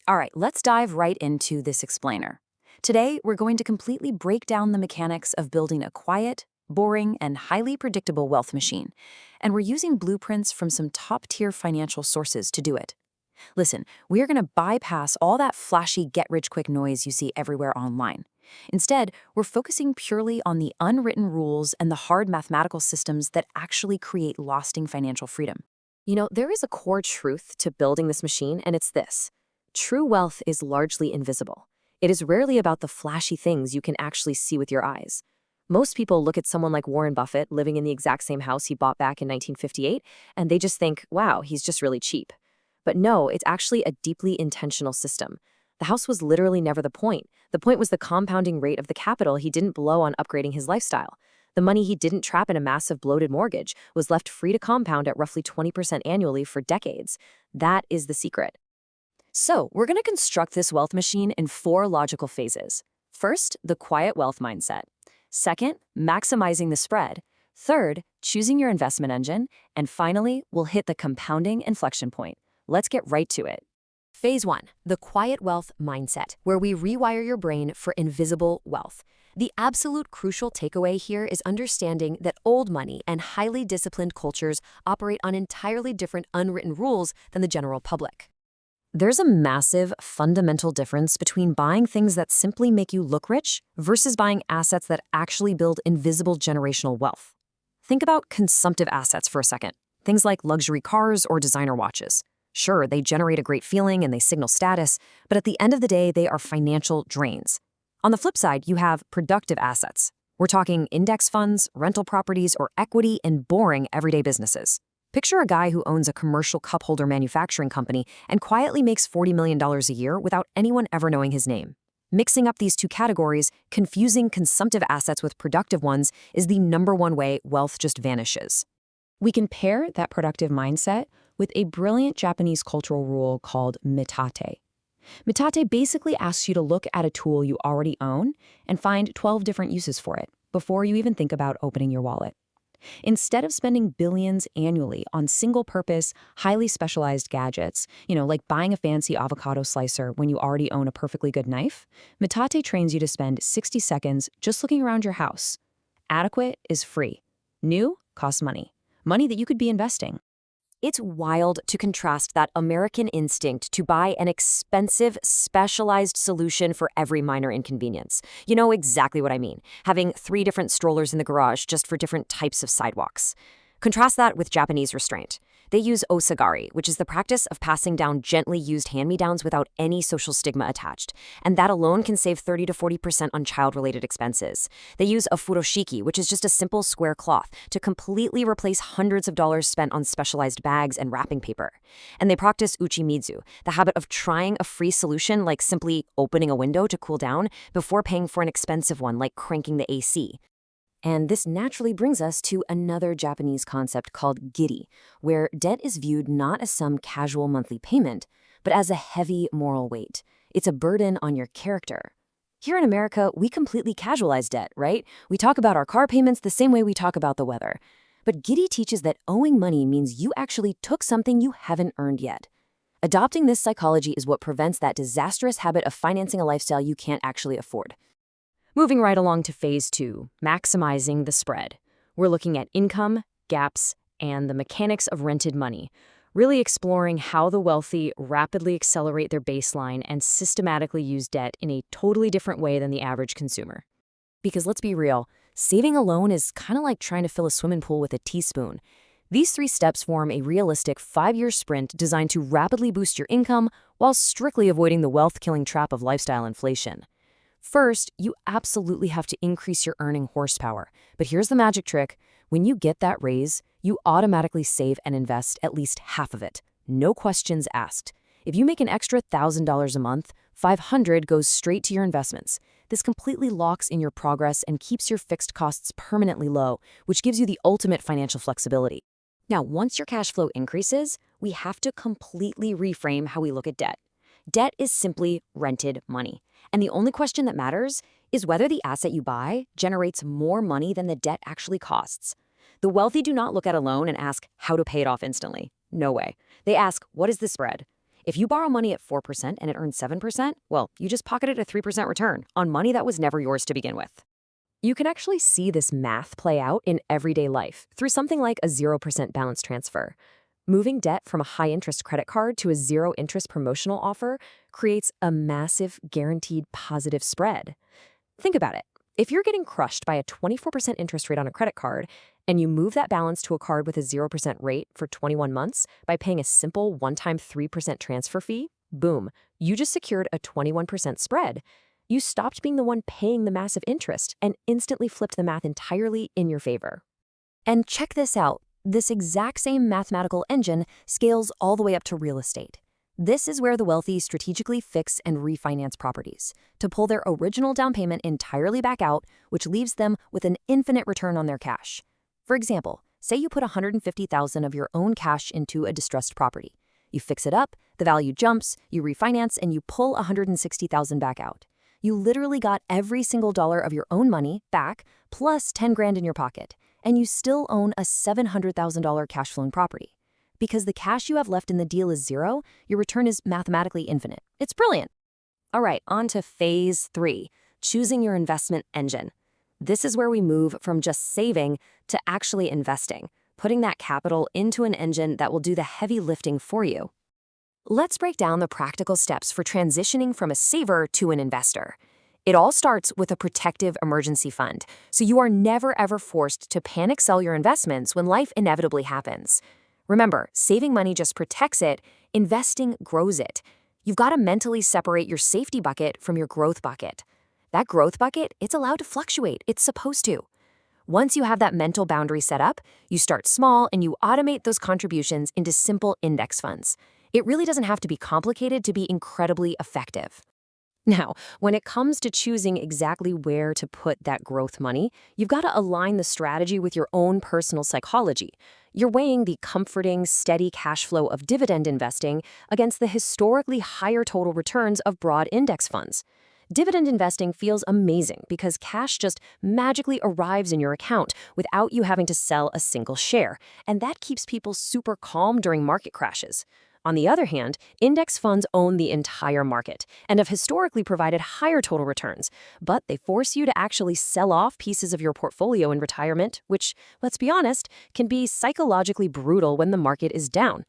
All right, let's dive right into this explainer. Today, we're going to completely break down the mechanics of building a quiet, boring, and highly predictable wealth machine. And we're using blueprints from some top-tier financial sources to do it. Listen, we're going to bypass all that flashy get-rich-quick noise you see everywhere online. Instead, we're focusing purely on the unwritten rules and the hard mathematical systems that actually create lasting financial freedom. There is a core truth to building this machine, and it's this. True wealth is largely invisible. It is rarely about the flashy things you can actually see with your eyes. Most people look at someone like Warren Buffett living in the exact same house he bought back in 1958, and they just think, wow, he's just really cheap. But no, it's actually a deeply intentional system. The house was literally never the point. The point was the compounding rate of the capital he didn't blow on upgrading his lifestyle. The money he didn't trap in a massive bloated mortgage was left free to compound at roughly 20% annually for decades. That is the secret. So, we're going to construct this wealth machine in 4 logical phases. First, the quiet wealth mindset. Second, maximizing the spread. Third, choosing your investment engine. And finally, we'll hit the compounding inflection point. Let's get right to it. Phase 1, the quiet wealth mindset, where we rewire your brain for invisible wealth. The absolute crucial takeaway here is understanding that old money and highly disciplined cultures operate on entirely different unwritten rules than the general public. There's a massive, fundamental difference between buying things that simply make you look rich versus buying assets that actually build invisible generational wealth. Think about consumptive assets for a second. Things like luxury cars or designer watches. Sure, they generate a great feeling and they signal status, but at the end of the day, they are financial drains. On the flip side, you have productive assets. We're talking index funds, rental properties, or equity in boring everyday businesses. Picture a guy who owns a commercial cup holder manufacturing company and quietly makes $40 million a year without anyone ever knowing his name. Mixing up these two categories, confusing consumptive assets with productive ones, is the #1 way wealth just vanishes. We can pair that productive mindset with a brilliant Japanese cultural rule called mitate. Mitate basically asks you to look at a tool you already own and find 12 different uses for it before you even think about opening your wallet. Instead of spending billions annually on single-purpose, highly specialized gadgets, like buying a fancy avocado slicer when you already own a perfectly good knife, Mitate trains you to spend 60 seconds just looking around your house. Adequate is free. New costs money. Money that you could be investing. It's wild to contrast that American instinct to buy an expensive, specialized solution for every minor inconvenience. You know exactly what I mean, having 3 different strollers in the garage just for different types of sidewalks. Contrast that with Japanese restraint. They use osagari, which is the practice of passing down gently used hand-me-downs without any social stigma attached, and that alone can save 30 to 40% on child-related expenses. They use a furoshiki, which is just a simple square cloth, to completely replace hundreds of dollars spent on specialized bags and wrapping paper. And they practice uchimizu, the habit of trying a free solution like simply opening a window to cool down before paying for an expensive one like cranking the AC. And this naturally brings us to another Japanese concept called Giri, where debt is viewed not as some casual monthly payment, but as a heavy moral weight. It's a burden on your character. Here in America, we completely casualize debt, right? We talk about our car payments the same way we talk about the weather. But Giri teaches that owing money means you actually took something you haven't earned yet. Adopting this psychology is what prevents that disastrous habit of financing a lifestyle you can't actually afford. Moving right along to phase 2, maximizing the spread. We're looking at income, gaps, and the mechanics of rented money, really exploring how the wealthy rapidly accelerate their baseline and systematically use debt in a totally different way than the average consumer. Because let's be real, saving alone is kind of like trying to fill a swimming pool with a teaspoon. These 3 steps form a realistic 5-year sprint designed to rapidly boost your income while strictly avoiding the wealth-killing trap of lifestyle inflation. First, you absolutely have to increase your earning horsepower. But here's the magic trick. When you get that raise, you automatically save and invest at least half of it. No questions asked. If you make an extra $1,000 a month, $500 goes straight to your investments. This completely locks in your progress and keeps your fixed costs permanently low, which gives you the ultimate financial flexibility. Now, once your cash flow increases, we have to completely reframe how we look at debt. Debt is simply rented money. And the only question that matters is whether the asset you buy generates more money than the debt actually costs. The wealthy do not look at a loan and ask how to pay it off instantly. No way. They ask, what is the spread? If you borrow money at 4% and it earns 7%, well, you just pocketed a 3% return on money that was never yours to begin with. You can actually see this math play out in everyday life through something like a 0% balance transfer. Moving debt from a high-interest credit card to a zero-interest promotional offer creates a massive, guaranteed positive spread. Think about it. If you're getting crushed by a 24% interest rate on a credit card, and you move that balance to a card with a 0% rate for 21 months by paying a simple one-time 3% transfer fee, boom, you just secured a 21% spread. You stopped being the one paying the massive interest and instantly flipped the math entirely in your favor. And check this out. This exact same mathematical engine scales all the way up to real estate. This is where the wealthy strategically fix and refinance properties to pull their original down payment entirely back out, which leaves them with an infinite return on their cash. For example, say you put $150,000 of your own cash into a distressed property. You fix it up, the value jumps, you refinance, and you pull $160,000 back out. You literally got every single dollar of your own money back, plus 10 grand in your pocket, and you still own a $700,000 cash flowing property. Because the cash you have left in the deal is zero, your return is mathematically infinite. It's brilliant. All right, on to phase 3, choosing your investment engine. This is where we move from just saving to actually investing, putting that capital into an engine that will do the heavy lifting for you. Let's break down the practical steps for transitioning from a saver to an investor. It all starts with a protective emergency fund, so you are never ever forced to panic sell your investments when life inevitably happens. Remember, saving money just protects it, investing grows it. You've got to mentally separate your safety bucket from your growth bucket. That growth bucket, it's allowed to fluctuate. It's supposed to. Once you have that mental boundary set up, you start small and you automate those contributions into simple index funds. It really doesn't have to be complicated to be incredibly effective. Now, when it comes to choosing exactly where to put that growth money, you've got to align the strategy with your own personal psychology. You're weighing the comforting, steady cash flow of dividend investing against the historically higher total returns of broad index funds. Dividend investing feels amazing because cash just magically arrives in your account without you having to sell a single share, and that keeps people super calm during market crashes. On the other hand, index funds own the entire market and have historically provided higher total returns, but they force you to actually sell off pieces of your portfolio in retirement, which, let's be honest, can be psychologically brutal when the market is down.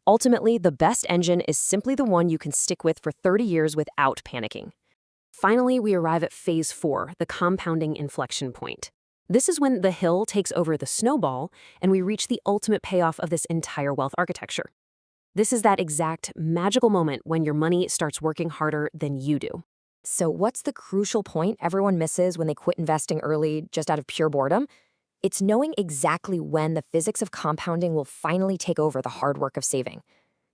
Ultimately, the best engine is simply the one you can stick with for 30 years without panicking. Finally, we arrive at phase 4, the compounding inflection point. This is when the hill takes over the snowball and we reach the ultimate payoff of this entire wealth architecture. This is that exact magical moment when your money starts working harder than you do. So what's the crucial point everyone misses when they quit investing early just out of pure boredom? It's knowing exactly when the physics of compounding will finally take over the hard work of saving.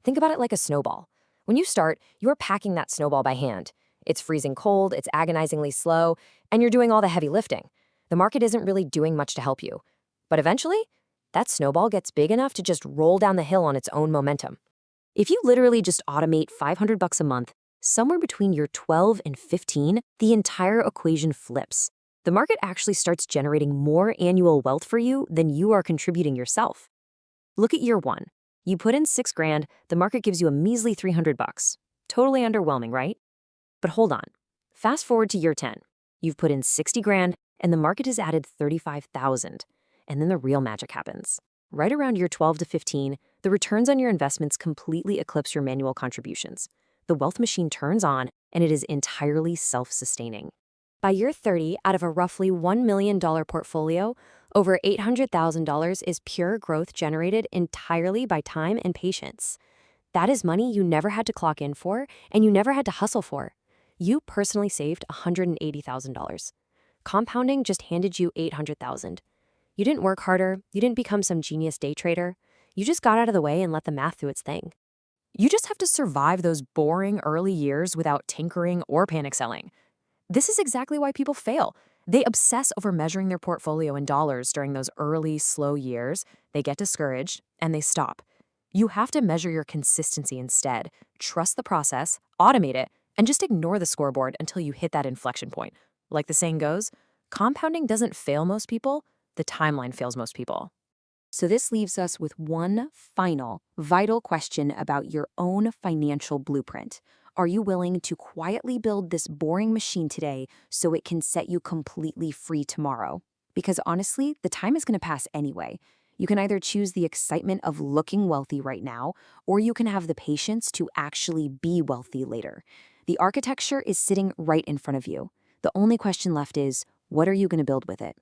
Think about it like a snowball. When you start, you're packing that snowball by hand. It's freezing cold, it's agonizingly slow, and you're doing all the heavy lifting. The market isn't really doing much to help you. But eventually, that snowball gets big enough to just roll down the hill on its own momentum. If you literally just automate $500 a month, somewhere between year 12 and 15, the entire equation flips. The market actually starts generating more annual wealth for you than you are contributing yourself. Look at year 1. You put in $6 grand, the market gives you a measly $300. Totally underwhelming, right? But hold on. Fast forward to year 10. You've put in 60 grand, and the market has added 35,000. And then the real magic happens. Right around year 12 to 15, the returns on your investments completely eclipse your manual contributions. The wealth machine turns on, and it is entirely self-sustaining. By year 30, out of a roughly $1 million portfolio, over $800,000 is pure growth generated entirely by time and patience. That is money you never had to clock in for, and you never had to hustle for. You personally saved $180,000. Compounding just handed you $800,000. You didn't work harder, you didn't become some genius day trader. You just got out of the way and let the math do its thing. You just have to survive those boring early years without tinkering or panic selling. This is exactly why people fail. They obsess over measuring their portfolio in dollars during those early, slow years. They get discouraged, and they stop. You have to measure your consistency instead. Trust the process, automate it, and just ignore the scoreboard until you hit that inflection point. Like the saying goes, compounding doesn't fail most people, the timeline fails most people. So this leaves us with one final, vital question about your own financial blueprint. Are you willing to quietly build this boring machine today so it can set you completely free tomorrow? Because honestly, the time is going to pass anyway. You can either choose the excitement of looking wealthy right now, or you can have the patience to actually be wealthy later. The architecture is sitting right in front of you. The only question left is, what are you going to build with it?